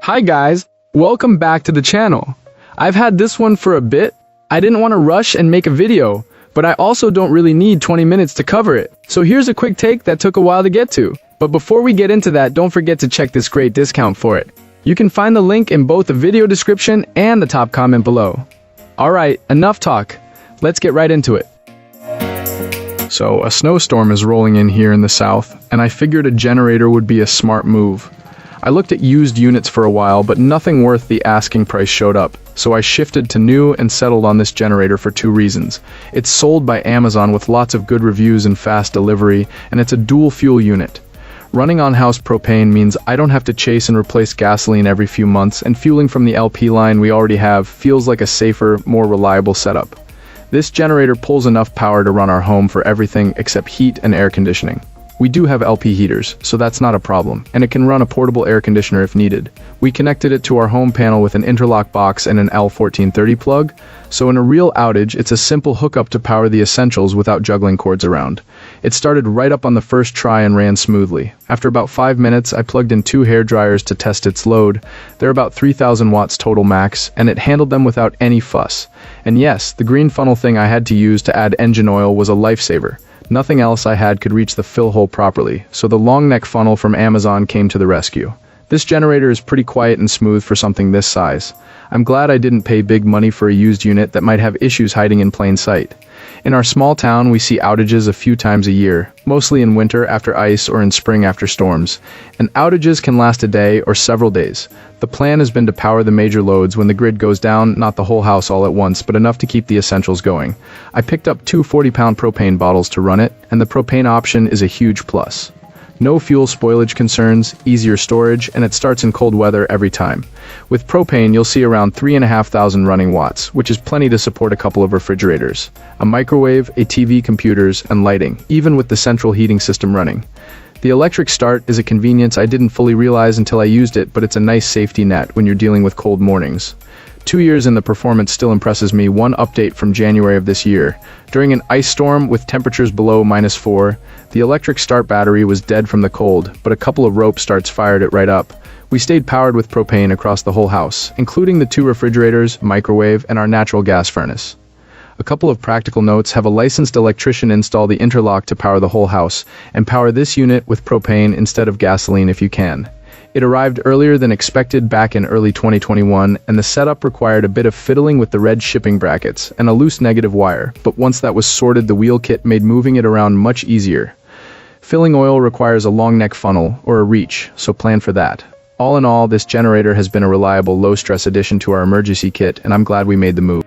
Hi guys, welcome back to the channel. I've had this one for a bit. I didn't want to rush and make a video, but I also don't really need 20 minutes to cover it. So here's a quick take that took a while to get to. But before we get into that, don't forget to check this great discount for it. You can find the link in both the video description and the top comment below. Alright, enough talk. Let's get right into it. So a snowstorm is rolling in here in the south, and I figured a generator would be a smart move. I looked at used units for a while, but nothing worth the asking price showed up, so I shifted to new and settled on this generator for two reasons. It's sold by Amazon with lots of good reviews and fast delivery, and it's a dual fuel unit. Running on house propane means I don't have to chase and replace gasoline every few months, and fueling from the LP line we already have feels like a safer, more reliable setup. This generator pulls enough power to run our home for everything except heat and air conditioning. We do have LP heaters, so that's not a problem, and it can run a portable air conditioner if needed. We connected it to our home panel with an interlock box and an L1430 plug, so in a real outage, it's a simple hookup to power the essentials without juggling cords around. It started right up on the first try and ran smoothly. After about 5 minutes, I plugged in 2 hair dryers to test its load. They're about 3000 watts total max, and it handled them without any fuss. And yes, the green funnel thing I had to use to add engine oil was a lifesaver. Nothing else I had could reach the fill hole properly, so the long neck funnel from Amazon came to the rescue. This generator is pretty quiet and smooth for something this size. I'm glad I didn't pay big money for a used unit that might have issues hiding in plain sight. In our small town, we see outages a few times a year, mostly in winter after ice or in spring after storms. And outages can last a day or several days. The plan has been to power the major loads when the grid goes down, not the whole house all at once, but enough to keep the essentials going. I picked up 2 40-pound propane bottles to run it, and the propane option is a huge plus. No fuel spoilage concerns, easier storage, and it starts in cold weather every time. With propane, you'll see around 3,500 running watts, which is plenty to support a couple of refrigerators, a microwave, a TV, computers, and lighting, even with the central heating system running. The electric start is a convenience I didn't fully realize until I used it, but it's a nice safety net when you're dealing with cold mornings. 2 years in, the performance still impresses me. One update from January of this year. During an ice storm with temperatures below -4, the electric start battery was dead from the cold, but a couple of rope starts fired it right up. We stayed powered with propane across the whole house, including the 2 refrigerators, microwave, and our natural gas furnace. A couple of practical notes: have a licensed electrician install the interlock to power the whole house, and power this unit with propane instead of gasoline if you can. It arrived earlier than expected back in early 2021, and the setup required a bit of fiddling with the red shipping brackets and a loose negative wire, but once that was sorted, the wheel kit made moving it around much easier. Filling oil requires a long neck funnel, or a reach, so plan for that. All in all, this generator has been a reliable low-stress addition to our emergency kit, and I'm glad we made the move.